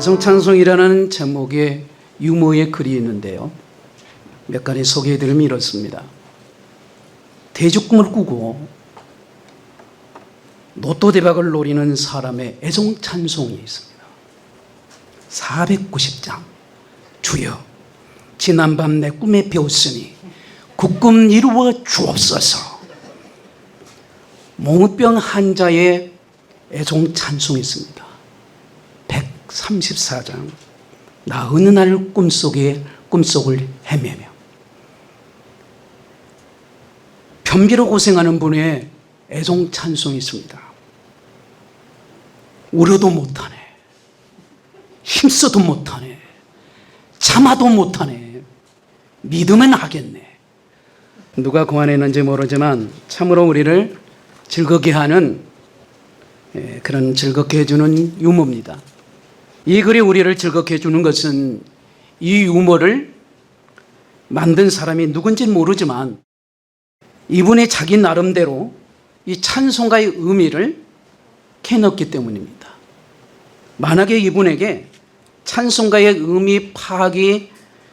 애송찬송이라는 제목의 유머의 글이 있는데요. 몇 가지 소개해드리면 이렇습니다. 대죽꿈을 꾸고 로또 대박을 노리는 사람의 애송찬송이 있습니다. 490장. 주여, 지난밤 내 꿈에 배웠으니 그 꿈 이루어 주옵소서. 몽우병 환자의 애송찬송이 있습니다. 134장. 나 어느 날 꿈속을 헤매며. 변비로 고생하는 분의 애송찬송이 있습니다. 울어도 못하네, 힘써도 못하네, 참아도 못하네, 믿으면 하겠네. 누가 고안했는지 모르지만 참으로 우리를 즐겁게 하는 그런 즐겁게 해주는 유머입니다. 이 글이 우리를 즐겁게 해주는 것은 이 유머를 만든 사람이 누군지는 모르지만 이분이 자기 나름대로 이 찬송가의 의미를 캐넣기 때문입니다. 만약에 이분에게 찬송가의 의미 파악이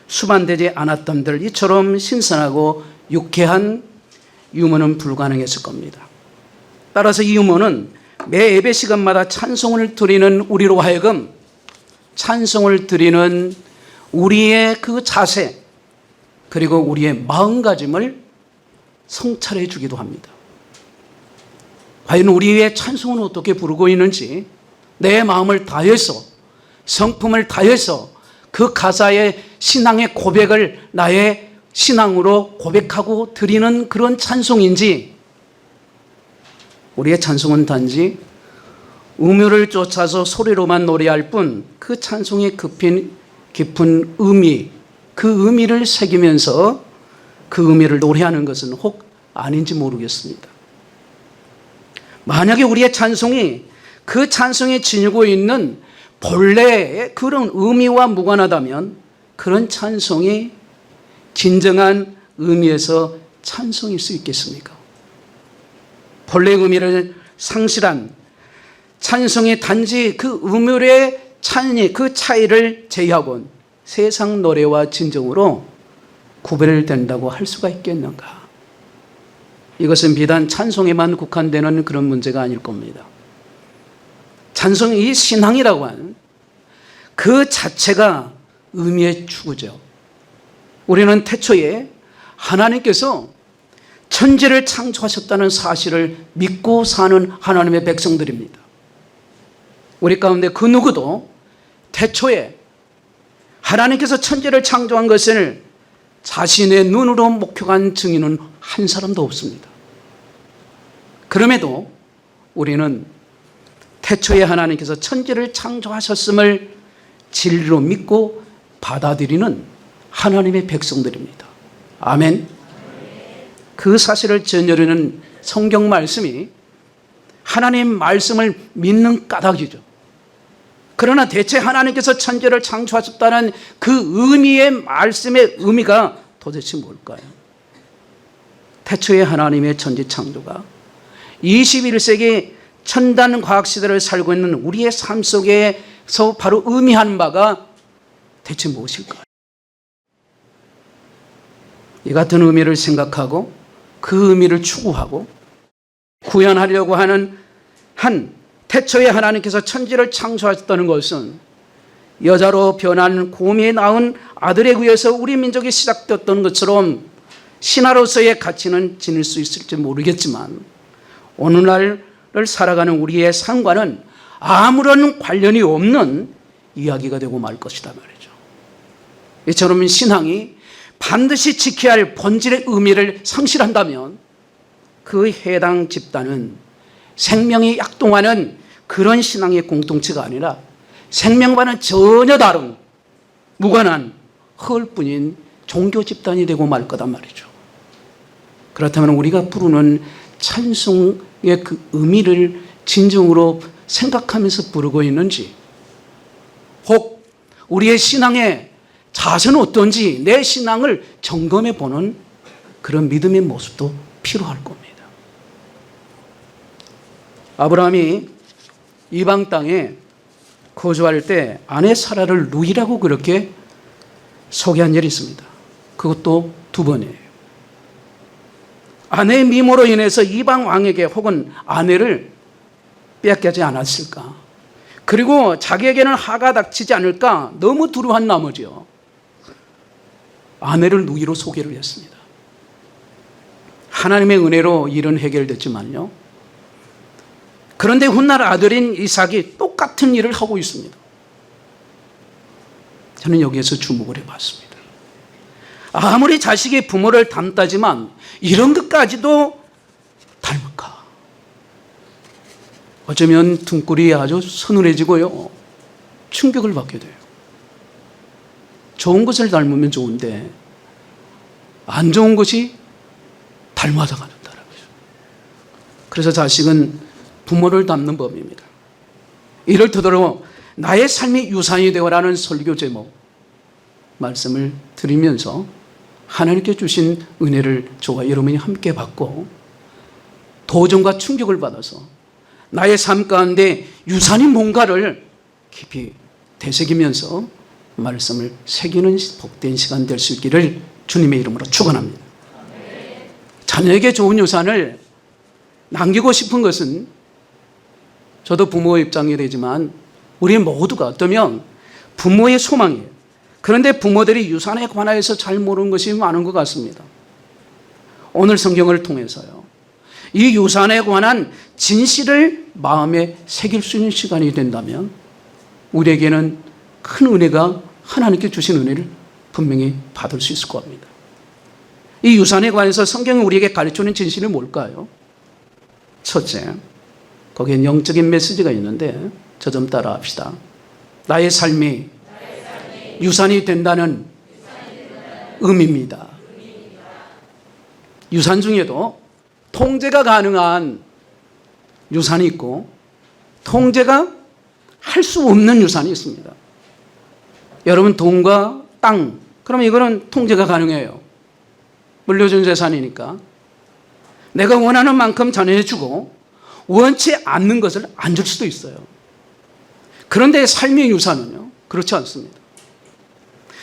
수반되지 않았던들 이처럼 신선하고 유쾌한 유머는 불가능했을 겁니다. 따라서 이 유머는 매 예배 시간마다 찬송을 드리는 우리로 하여금 찬송을 드리는 우리의 그 자세 그리고 우리의 마음가짐을 성찰해 주기도 합니다. 과연 우리의 찬송은 어떻게 부르고 있는지 내 마음을 다해서 성품을 다해서 그 가사의 신앙의 고백을 나의 신앙으로 고백하고 드리는 그런 찬송인지 우리의 찬송은 단지 음유를 쫓아서 소리로만 노래할 뿐 그 찬송의 깊은 의미, 그 의미를 새기면서 그 의미를 노래하는 것은 혹 아닌지 모르겠습니다. 만약에 우리의 찬송이 그 찬송이 지니고 있는 본래의 그런 의미와 무관하다면 그런 찬송이 진정한 의미에서 찬송일 수 있겠습니까? 본래의 의미를 상실한 찬송이 단지 그 음율의 그 차이를 제외하고는 세상 노래와 진정으로 구별된다고 할 수가 있겠는가? 이것은 비단 찬송에만 국한되는 그런 문제가 아닐 겁니다. 찬송이 신앙이라고 하는 그 자체가 의미의 추구죠. 우리는 태초에 하나님께서 천지를 창조하셨다는 사실을 믿고 사는 하나님의 백성들입니다. 우리 가운데 그 누구도 태초에 하나님께서 천지를 창조한 것을 자신의 눈으로 목격한 증인은 한 사람도 없습니다. 그럼에도 우리는 태초에 하나님께서 천지를 창조하셨음을 진리로 믿고 받아들이는 하나님의 백성들입니다. 아멘. 그 사실을 전해주는 성경 말씀이 하나님 말씀을 믿는 까닭이죠. 그러나 대체 하나님께서 천지를 창조하셨다는 그 의미의 말씀의 의미가 도대체 뭘까요? 태초에 하나님의 천지 창조가 21세기 첨단 과학 시대를 살고 있는 우리의 삶 속에서 바로 의미하는 바가 대체 무엇일까요? 이 같은 의미를 생각하고 그 의미를 추구하고 구현하려고 하는 태초에 하나님께서 천지를 창조하셨다는 것은 여자로 변한 곰이 낳은 아들에 의해서 우리 민족이 시작되었던 것처럼 신화로서의 가치는 지닐 수 있을지 모르겠지만 오늘날을 살아가는 우리의 삶과는 아무런 관련이 없는 이야기가 되고 말 것이다 말이죠. 이처럼 신앙이 반드시 지켜야 할 본질의 의미를 상실한다면 그 해당 집단은 생명이 약동하는 그런 신앙의 공동체가 아니라 생명과는 전혀 다른 무관한 허울뿐인 종교 집단이 되고 말 거단 말이죠. 그렇다면 우리가 부르는 찬송의 그 의미를 진정으로 생각하면서 부르고 있는지 혹 우리의 신앙의 자세는 어떤지 내 신앙을 점검해 보는 그런 믿음의 모습도 필요할 겁니다. 아브라함이 이방 땅에 거주할 때 아내 사라를 누이라고 그렇게 소개한 일이 있습니다. 그것도 2번이에요. 아내의 미모로 인해서 이방 왕에게 혹은 아내를 빼앗기지 않았을까? 그리고 자기에게는 하가 닥치지 않을까? 너무 두려워한 나머지요. 아내를 누이로 소개를 했습니다. 하나님의 은혜로 일은 해결됐지만요. 그런데 훗날 아들인 이삭이 똑같은 일을 하고 있습니다. 저는 여기에서 주목을 해봤습니다. 아무리 자식이 부모를 닮다지만 이런 것까지도 닮을까? 어쩌면 등골이 아주 서늘해지고요. 충격을 받게 돼요. 좋은 것을 닮으면 좋은데 안 좋은 것이 닮아서 가는다라는 거죠. 그래서 자식은 부모를 닮는 법입니다. 이를 토대로 나의 삶이 유산이 되어라는 설교 제목 말씀을 드리면서 하나님께 주신 은혜를 저와 여러분이 함께 받고 도전과 충격을 받아서 나의 삶 가운데 유산이 뭔가를 깊이 되새기면서 말씀을 새기는 복된 시간 될 수 있기를 주님의 이름으로 축원합니다. 자녀에게 좋은 유산을 남기고 싶은 것은 저도 부모의 입장이 되지만 우리 모두가 어쩌면 부모의 소망이에요. 그런데 부모들이 유산에 관하여서 잘 모르는 것이 많은 것 같습니다. 오늘 성경을 통해서요. 이 유산에 관한 진실을 마음에 새길 수 있는 시간이 된다면 우리에게는 큰 은혜가 하나님께 주신 은혜를 분명히 받을 수 있을 겁니다. 이 유산에 관해서 성경이 우리에게 가르쳐주는 진실은 뭘까요? 첫째, 거기에 영적인 메시지가 있는데 저 좀 따라 합시다. 나의 삶이 유산이 된다는 의미입니다. 유산 중에도 통제가 가능한 유산이 있고 통제가 할 수 없는 유산이 있습니다. 여러분 돈과 땅, 그러면 이거는 통제가 가능해요. 물려준 재산이니까. 내가 원하는 만큼 전해주고 원치 않는 것을 안 줄 수도 있어요. 그런데 삶의 유산은요, 그렇지 않습니다.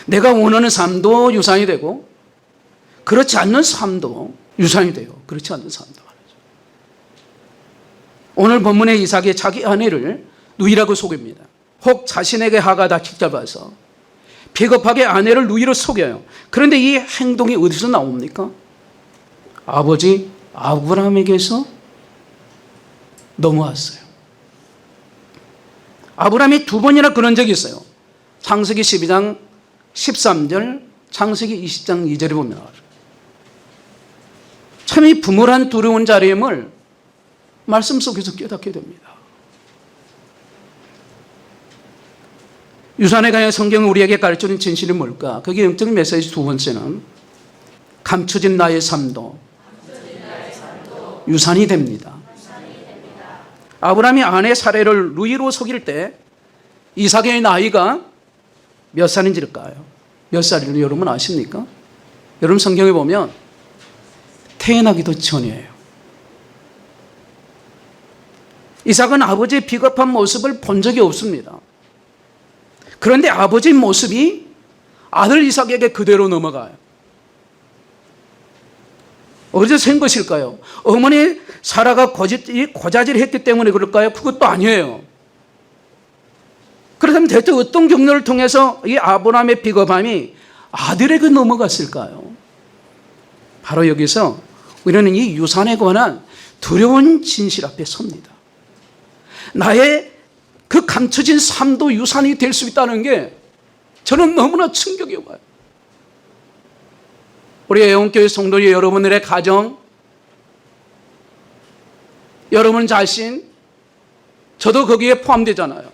내가 원하는 삶도 유산이 되고 그렇지 않는 삶도 유산이 돼요. 그렇지 않는 삶도 말이죠. 오늘 본문의 이삭이 자기 아내를 누이라고 속입니다. 혹 자신에게 하가 닥칠 잡아서 비겁하게 아내를 누이로 속여요. 그런데 이 행동이 어디서 나옵니까? 아버지 아브라함에게서 넘어왔어요. 아브라함이 2번이나 그런 적이 있어요. 창세기 12장 13절, 창세기 20장 2절에 보면 참 이 부모란 두려운 자리임을 말씀 속에서 깨닫게 됩니다. 유산에 관해 성경은 우리에게 가르쳐주는 진실이 뭘까? 그게 영적인 메시지 2번째는 감춰진 나의 삶도 유산이 됩니다. 아브라함이 아내 사례를 루이로 속일 때 이삭의 나이가 몇 살인지일까요? 몇 살인지 여러분 아십니까? 여러분 성경에 보면 태어나기도 전이에요. 이삭은 아버지의 비겁한 모습을 본 적이 없습니다. 그런데 아버지의 모습이 아들 이삭에게 그대로 넘어가요. 어디서 센 것일까요? 어머니 사라가 고자질을 했기 때문에 그럴까요? 그것도 아니에요. 그렇다면 대체 어떤 경로를 통해서 이 아브라함의 비겁함이 아들에게 넘어갔을까요? 바로 여기서 우리는 이 유산에 관한 두려운 진실 앞에 섭니다. 나의 그 감춰진 삶도 유산이 될 수 있다는 게 저는 너무나 충격이 와요. 우리 애원교회 성도님 여러분들의 가정, 여러분 자신, 저도 거기에 포함되잖아요.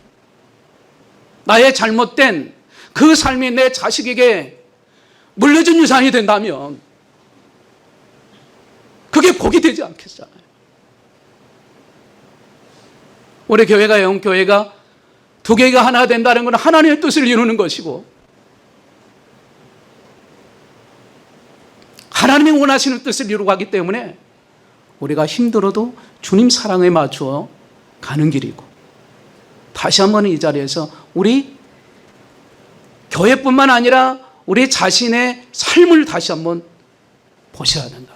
나의 잘못된 그 삶이 내 자식에게 물려준 유산이 된다면 그게 복이 되지 않겠잖아요. 우리 교회가 애원교회가 두 개가 하나 된다는 건 하나님의 뜻을 이루는 것이고 하나님이 원하시는 뜻을 이루고 가기 때문에 우리가 힘들어도 주님 사랑에 맞추어 가는 길이고 다시 한번 이 자리에서 우리 교회뿐만 아니라 우리 자신의 삶을 다시 한번 보셔야 된다.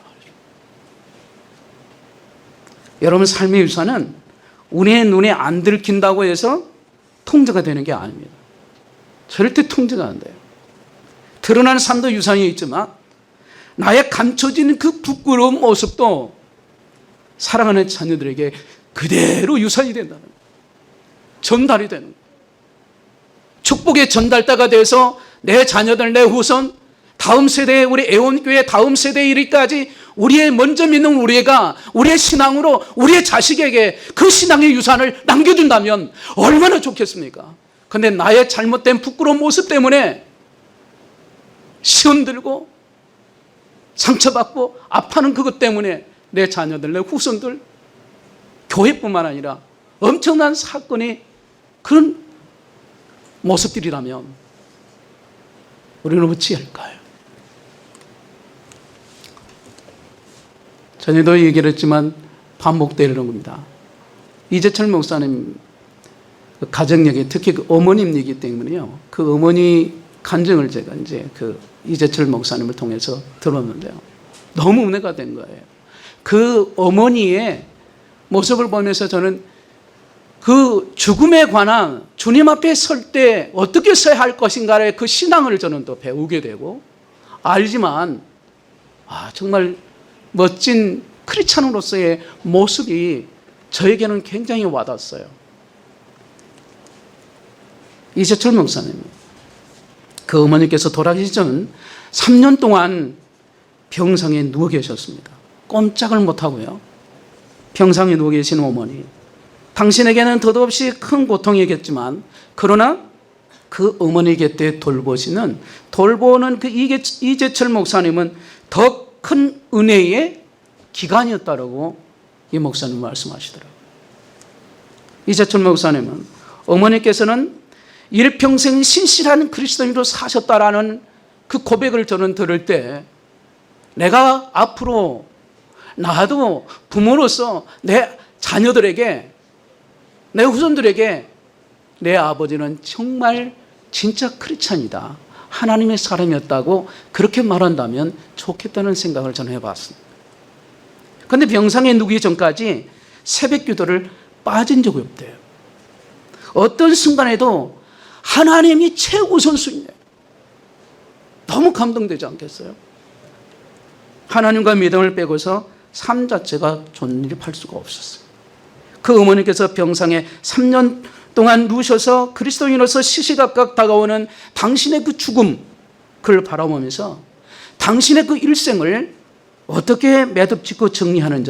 여러분, 삶의 유산은 우리의 눈에 안 들킨다고 해서 통제가 되는 게 아닙니다. 절대 통제가 안 돼요. 드러나는 삶도 유산이 있지만 나의 감춰지는 그 부끄러운 모습도 사랑하는 자녀들에게 그대로 유산이 된다는 거예요. 전달이 되는 거예요. 축복의 전달자가 돼서 내 자녀들, 내 후손, 다음 세대, 우리 애원교회 다음 세대에 이르기까지 우리의 먼저 믿는 우리가 우리의 신앙으로 우리의 자식에게 그 신앙의 유산을 남겨준다면 얼마나 좋겠습니까? 그런데 나의 잘못된 부끄러운 모습 때문에 시험 들고 상처받고 아파하는 그것 때문에 내 자녀들, 내 후손들, 교회뿐만 아니라 엄청난 사건이 그런 모습들이라면 우리는 어찌 할까요? 전에도 얘기를 했지만 반복되는 겁니다. 이재철 목사님 가정력이 특히 그 어머님이기 때문에요. 그 어머니 간증을 제가 이제 그 이재철 목사님을 통해서 들었는데요. 너무 은혜가 된 거예요. 그 어머니의 모습을 보면서 저는 그 죽음에 관한 주님 앞에 설 때 어떻게 서야 할 것인가의 그 신앙을 저는 또 배우게 되고 알지만 정말 멋진 크리스찬으로서의 모습이 저에게는 굉장히 와닿았어요. 이재철 목사님, 그 어머니께서 돌아가시기 전 3년 동안 병상에 누워 계셨습니다. 꼼짝을 못하고요. 병상에 누워 계신 어머니, 당신에게는 더없이 큰 고통이겠지만 그러나 그 어머니 곁에 돌보는 그 이재철 목사님은 더 큰 은혜의 기간이었다라고 이 목사님 말씀하시더라고요. 이재철 목사님은 어머니께서는 일평생 신실한 그리스도인으로 사셨다라는 그 고백을 저는 들을 때 내가 앞으로 나도 부모로서 내 자녀들에게, 내 후손들에게 내 아버지는 정말 진짜 크리스찬이다, 하나님의 사람이었다고 그렇게 말한다면 좋겠다는 생각을 저는 해봤습니다. 그런데 병상에 누기 전까지 새벽 기도를 빠진 적이 없대요. 어떤 순간에도 하나님이 최우선순위예요. 너무 감동되지 않겠어요? 하나님과 믿음을 빼고서 삶 자체가 존립할 수가 없었어요. 그 어머니께서 병상에 3년 동안 누우셔서 그리스도인으로서 시시각각 다가오는 당신의 그 죽음, 그걸 바라보면서 당신의 그 일생을 어떻게 매듭짓고 정리하는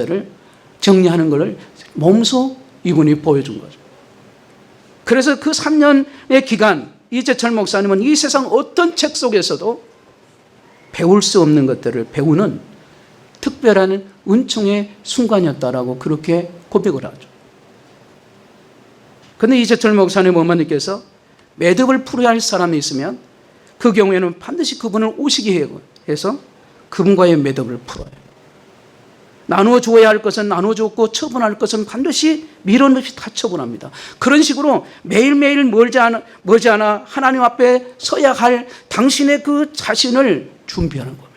것을 몸소 이분이 보여준 거죠. 그래서 그 3년의 기간, 이재철 목사님은 이 세상 어떤 책 속에서도 배울 수 없는 것들을 배우는 특별한 은총의 순간이었다라고 그렇게 고백을 하죠. 그런데 이재철 목사님 어머니께서 매듭을 풀어야 할 사람이 있으면 그 경우에는 반드시 그분을 오시게 해서 그분과의 매듭을 풀어요. 나누어 주어야 할 것은 나누어 주었고 처분할 것은 반드시 미련 없이 다 처분합니다. 그런 식으로 매일매일 머지않아 하나님 앞에 서야 할 당신의 그 자신을 준비하는 겁니다.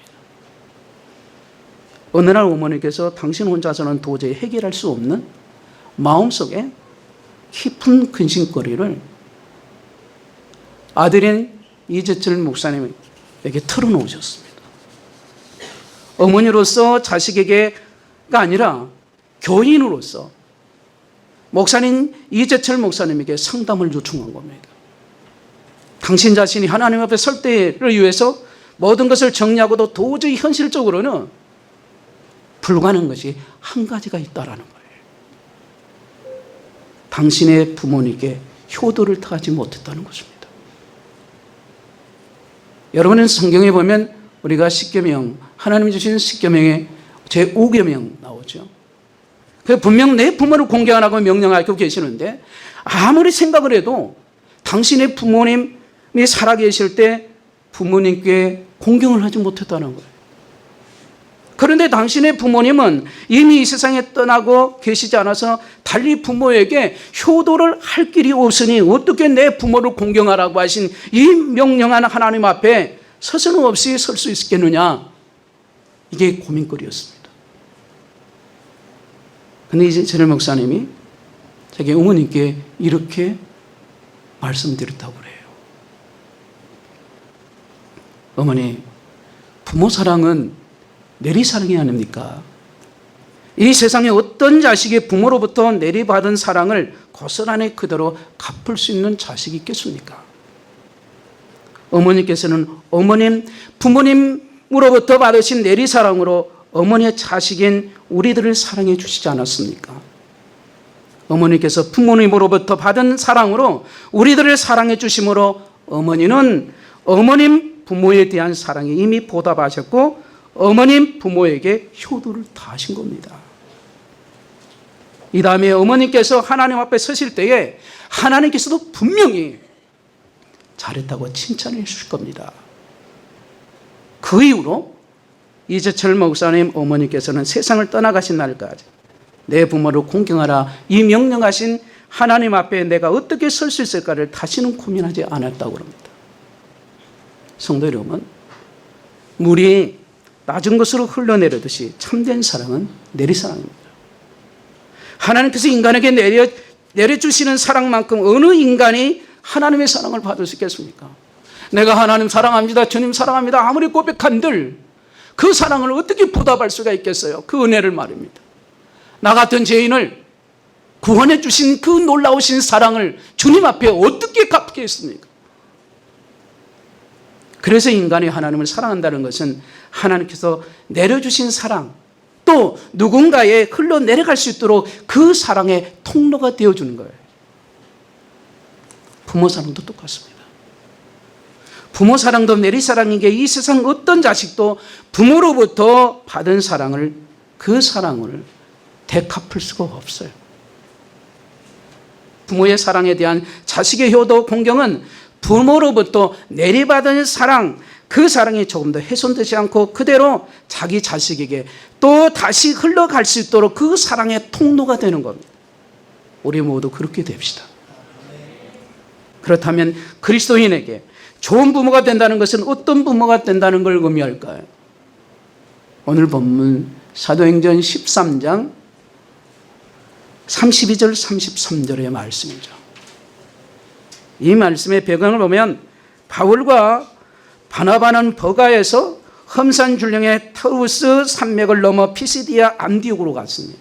어느 날 어머니께서 당신 혼자서는 도저히 해결할 수 없는 마음속에 깊은 근심거리를 아들인 이재철 목사님에게 털어놓으셨습니다. 어머니로서 자식에게가 아니라 교인으로서 목사님 이재철 목사님에게 상담을 요청한 겁니다. 당신 자신이 하나님 앞에 설 때를 위해서 모든 것을 정리하고도 도저히 현실적으로는 불가능한 것이 한 가지가 있다라는 거예요. 당신의 부모님께 효도를 다하지 못했다는 것입니다. 여러분은 성경에 보면 우리가 십계명, 하나님이 주신 십계명의 제5계명 나오죠. 분명 내 부모를 공개 안 하고 명령하고 계시는데 아무리 생각을 해도 당신의 부모님이 살아계실 때 부모님께 공경을 하지 못했다는 거예요. 그런데 당신의 부모님은 이미 이 세상에 떠나고 계시지 않아서 달리 부모에게 효도를 할 길이 없으니 어떻게 내 부모를 공경하라고 하신 이 명령한 하나님 앞에 서슴없이 설 수 있겠느냐. 이게 고민거리였습니다. 그런데 이제 전일 목사님이 자기 어머니께 이렇게 말씀드렸다고 그래요. 어머니, 부모 사랑은 내리사랑이 아닙니까? 이 세상에 어떤 자식이 부모로부터 내리받은 사랑을 고스란히 그대로 갚을 수 있는 자식이 있겠습니까? 어머니께서는 부모님으로부터 받으신 내리사랑으로 어머니의 자식인 우리들을 사랑해 주시지 않았습니까? 어머니께서 부모님으로부터 받은 사랑으로 우리들을 사랑해 주심으로 어머니는 어머님 부모에 대한 사랑에 이미 보답하셨고 어머님 부모에게 효도를 다하신 겁니다. 이 다음에 어머니께서 하나님 앞에 서실 때에 하나님께서도 분명히 잘했다고 칭찬해 주실 겁니다. 그 이후로 이재철 목사님 어머니께서는 세상을 떠나가신 날까지 내 부모를 공경하라 이 명령하신 하나님 앞에 내가 어떻게 설 수 있을까를 다시는 고민하지 않았다고 합니다. 성도 여러분, 물이 낮은 곳으로 흘러내리듯이 참된 사랑은 내리사랑입니다. 하나님께서 인간에게 내려주시는 사랑만큼 어느 인간이 하나님의 사랑을 받을 수 있겠습니까? 내가 하나님 사랑합니다, 주님 사랑합니다 아무리 고백한들 그 사랑을 어떻게 보답할 수가 있겠어요? 그 은혜를 말입니다. 나 같은 죄인을 구원해 주신 그 놀라우신 사랑을 주님 앞에 어떻게 갚겠습니까? 그래서 인간이 하나님을 사랑한다는 것은 하나님께서 내려주신 사랑, 또 누군가에 흘러내려갈 수 있도록 그 사랑의 통로가 되어주는 거예요. 부모 사랑도 똑같습니다. 부모 사랑도 내리사랑이기에 이 세상 어떤 자식도 부모로부터 받은 사랑을, 그 사랑을 되갚을 수가 없어요. 부모의 사랑에 대한 자식의 효도, 공경은 부모로부터 내리받은 사랑, 그 사랑이 조금 더 훼손되지 않고 그대로 자기 자식에게 또 다시 흘러갈 수 있도록 그 사랑의 통로가 되는 겁니다. 우리 모두 그렇게 됩시다. 그렇다면 그리스도인에게 좋은 부모가 된다는 것은 어떤 부모가 된다는 걸 의미할까요? 오늘 본문 사도행전 13장 32절 33절의 말씀이죠. 이 말씀의 배경을 보면 바울과 바나바는 버가에서 험산줄령의 타우스 산맥을 넘어 피시디아 안디옥으로 갔습니다.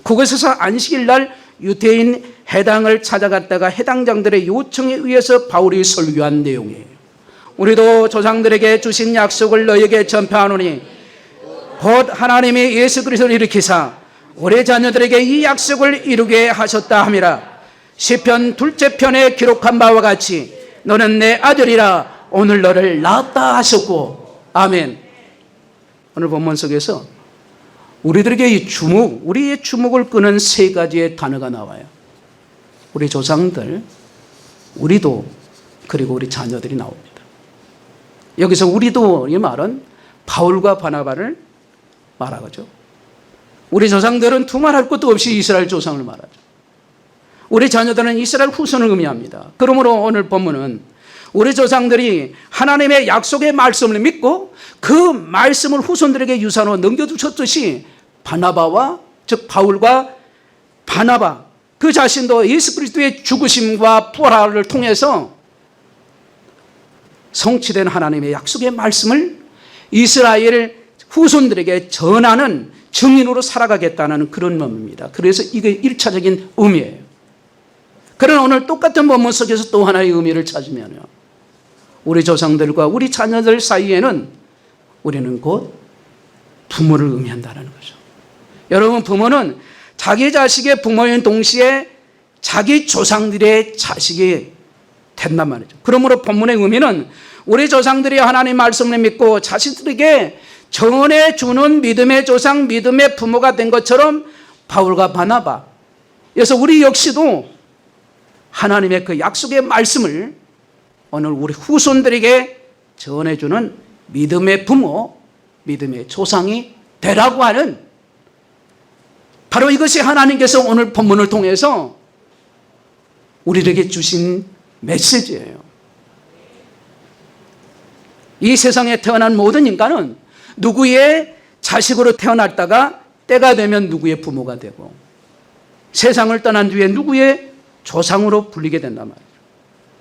그곳에서 안식일 날 유대인 해당을 찾아갔다가 해당장들의 요청에 의해서 바울이 설교한 내용이에요. 우리도 조상들에게 주신 약속을 너에게 전파하노니 곧 하나님이 예수 그리스도를 일으키사 우리 자녀들에게 이 약속을 이루게 하셨다 함이라. 시편 2째 편에 기록한 바와 같이 너는 내 아들이라 오늘 너를 낳았다 하셨고. 아멘. 오늘 본문 속에서 우리들에게 이 주목, 우리의 주목을 끄는 세 가지의 단어가 나와요. 우리 조상들, 우리도, 그리고 우리 자녀들이 나옵니다. 여기서 우리도 이 말은 바울과 바나바를 말하죠. 우리 조상들은 두말할 것도 없이 이스라엘 조상을 말하죠. 우리 자녀들은 이스라엘 후손을 의미합니다. 그러므로 오늘 본문은 우리 조상들이 하나님의 약속의 말씀을 믿고 그 말씀을 후손들에게 유산으로 넘겨주셨듯이 바나바와, 즉 바울과 바나바 그 자신도 예수 그리스도의 죽으심과 부활을 통해서 성취된 하나님의 약속의 말씀을 이스라엘 후손들에게 전하는 증인으로 살아가겠다는 그런 의미입니다. 그래서 이게 1차적인 의미예요. 그러나 오늘 똑같은 본문 속에서 또 하나의 의미를 찾으면요, 우리 조상들과 우리 자녀들 사이에는 우리는 곧 부모를 의미한다는 거죠. 여러분, 부모는 자기 자식의 부모인 동시에 자기 조상들의 자식이 된단 말이죠. 그러므로 본문의 의미는 우리 조상들이 하나님 말씀을 믿고 자식들에게 전해주는 믿음의 조상, 믿음의 부모가 된 것처럼 바울과 바나바, 그래서 우리 역시도 하나님의 그 약속의 말씀을 오늘 우리 후손들에게 전해주는 믿음의 부모, 믿음의 조상이 되라고 하는, 바로 이것이 하나님께서 오늘 본문을 통해서 우리에게 주신 메시지예요. 이 세상에 태어난 모든 인간은 누구의 자식으로 태어났다가 때가 되면 누구의 부모가 되고, 세상을 떠난 뒤에 누구의 조상으로 불리게 된단 말이에요.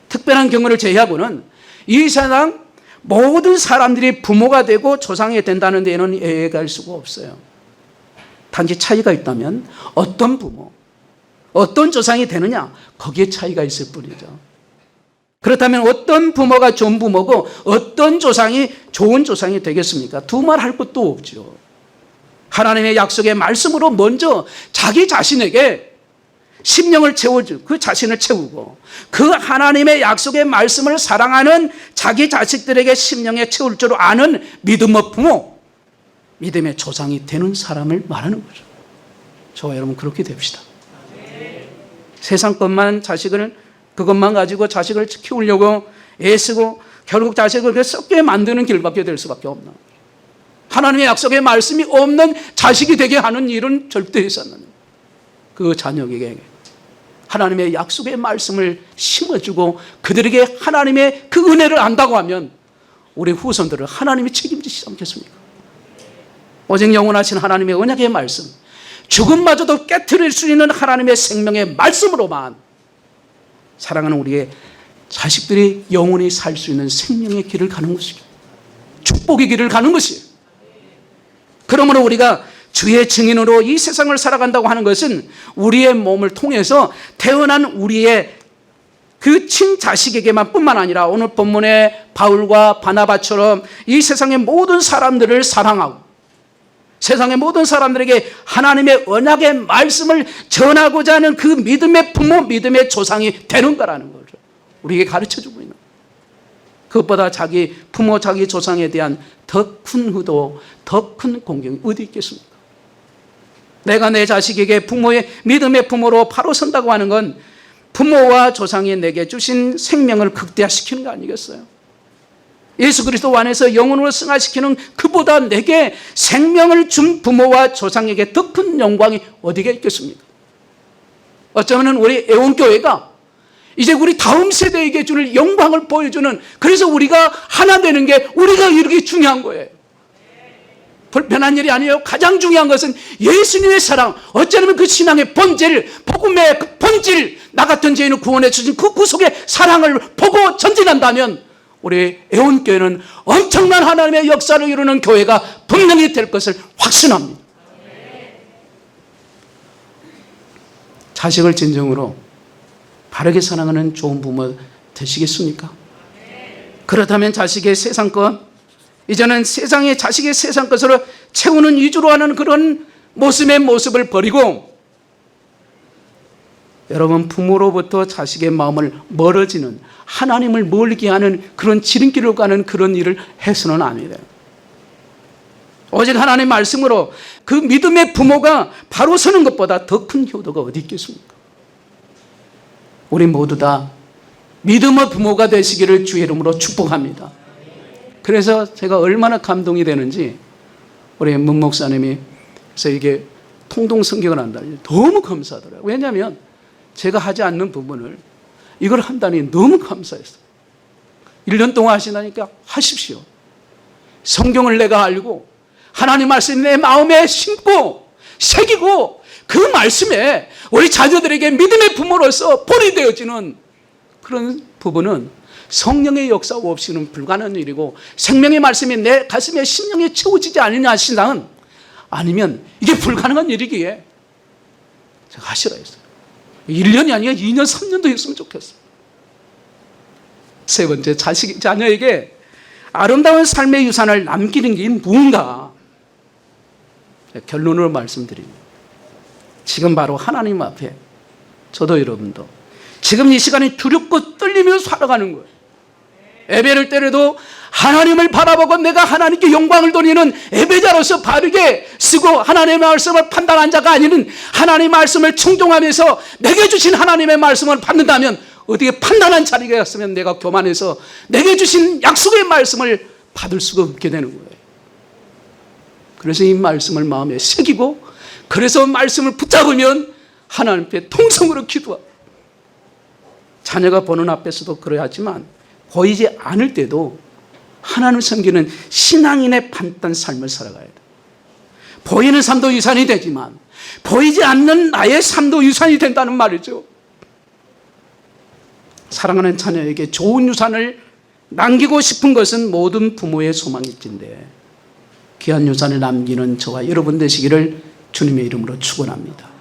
특별한 경우를 제외하고는 이 세상 모든 사람들이 부모가 되고 조상이 된다는 데에는 예외가 수가 없어요. 단지 차이가 있다면 어떤 부모, 어떤 조상이 되느냐, 거기에 차이가 있을 뿐이죠. 그렇다면 어떤 부모가 좋은 부모고 어떤 조상이 좋은 조상이 되겠습니까? 두말할 것도 없죠. 하나님의 약속의 말씀으로 먼저 자기 자신에게 심령을 채워주고, 그 자신을 채우고, 그 하나님의 약속의 말씀을 사랑하는 자기 자식들에게 심령에 채울 줄 아는 믿음의 부모, 믿음의 조상이 되는 사람을 말하는 거죠. 저와 여러분 그렇게 됩시다. 세상 것만, 자식을 그것만 가지고 자식을 키우려고 애쓰고 결국 자식을 썩게 만드는 길밖에 될 수밖에 없나. 하나님의 약속의 말씀이 없는 자식이 되게 하는 일은 절대 있었는 거예요. 그 자녀에게 하나님의 약속의 말씀을 심어주고 그들에게 하나님의 그 은혜를 안다고 하면 우리 후손들을 하나님이 책임지시지 않겠습니까? 오직 영원하신 하나님의 언약의 말씀, 죽음마저도 깨트릴 수 있는 하나님의 생명의 말씀으로만 사랑하는 우리의 자식들이 영원히 살 수 있는 생명의 길을 가는 것이고 축복의 길을 가는 것이에요. 그러므로 우리가 주의 증인으로 이 세상을 살아간다고 하는 것은 우리의 몸을 통해서 태어난 우리의 그 친자식에게만 뿐만 아니라 오늘 본문의 바울과 바나바처럼 이 세상의 모든 사람들을 사랑하고 세상의 모든 사람들에게 하나님의 언약의 말씀을 전하고자 하는 그 믿음의 부모, 믿음의 조상이 되는 거라는 거죠. 우리에게 가르쳐주고 있는. 그것보다 자기 부모, 자기 조상에 대한 더 큰 효도, 더 큰 공경이 어디 있겠습니까? 내가 내 자식에게 부모의 믿음의 부모로 바로 선다고 하는 건 부모와 조상이 내게 주신 생명을 극대화시키는 거 아니겠어요? 예수 그리스도 안에서 영혼으로 승화시키는 그보다 내게 생명을 준 부모와 조상에게 더 큰 영광이 어디가 있겠습니까? 어쩌면 우리 애원교회가 이제 우리 다음 세대에게 줄 영광을 보여주는, 그래서 우리가 하나 되는 게 우리가 이렇게 중요한 거예요. 불편한 일이 아니에요. 가장 중요한 것은 예수님의 사랑, 어쩌면 그 신앙의 본질, 복음의 그 본질, 나 같은 죄인을 구원해 주신 그 구속의 사랑을 보고 전진한다면 우리 애원교회는 엄청난 하나님의 역사를 이루는 교회가 분명히 될 것을 확신합니다. 자식을 진정으로 바르게 사랑하는 좋은 부모 되시겠습니까? 그렇다면 자식의 세상 것, 이제는 세상의 자식의 세상 것으로 채우는 위주로 하는 그런 모습을 버리고 여러분 부모로부터 자식의 마음을 멀어지는, 하나님을 멀게 하는 그런 지름길로 가는 그런 일을 해서는 안 돼요. 오직 하나님의 말씀으로 그 믿음의 부모가 바로 서는 것보다 더 큰 효도가 어디 있겠습니까? 우리 모두 다 믿음의 부모가 되시기를 주의 이름으로 축복합니다. 그래서 제가 얼마나 감동이 되는지 우리 문 목사님이 그래서 이게 통독 성경을 한다니 너무 감사하더라고요. 왜냐하면 제가 하지 않는 부분을 이걸 한다니 너무 감사했어요. 1년 동안 하신다니까 하십시오. 성경을 내가 알고 하나님 말씀이 내 마음에 심고 새기고 그 말씀에 우리 자녀들에게 믿음의 부모로서 본이 되어지는 그런 부분은 성령의 역사 없이는 불가능한 일이고, 생명의 말씀이 내 가슴에 심령에 채워지지 않느냐 신앙은 아니면 이게 불가능한 일이기에 제가 하시라 했어요. 1년이 아니라 2년, 3년도 했으면 좋겠어요. 세 번째, 자녀에게 아름다운 삶의 유산을 남기는 게 무언가? 결론으로 말씀드립니다. 지금 바로 하나님 앞에 저도 여러분도 지금 이 시간에 두렵고 떨리면서 살아가는 거예요. 예배를 때려도 하나님을 바라보고 내가 하나님께 영광을 돌리는 예배자로서 바르게 쓰고 하나님의 말씀을 판단한 자가 아니는 하나님의 말씀을 청종하면서 내게 주신 하나님의 말씀을 받는다면 어떻게 판단한 자리가 였으면 내가 교만해서 내게 주신 약속의 말씀을 받을 수가 없게 되는 거예요. 그래서 이 말씀을 마음에 새기고, 그래서 말씀을 붙잡으면 하나님 앞에 통성으로 기도하고, 자녀가 보는 앞에서도 그래야 하지만 보이지 않을 때도 하나님을 섬기는 신앙인의 반듯한 삶을 살아가야 돼. 보이는 삶도 유산이 되지만 보이지 않는 나의 삶도 유산이 된다는 말이죠. 사랑하는 자녀에게 좋은 유산을 남기고 싶은 것은 모든 부모의 소망일진데, 귀한 유산을 남기는 저와 여러분 되시기를 주님의 이름으로 축원합니다.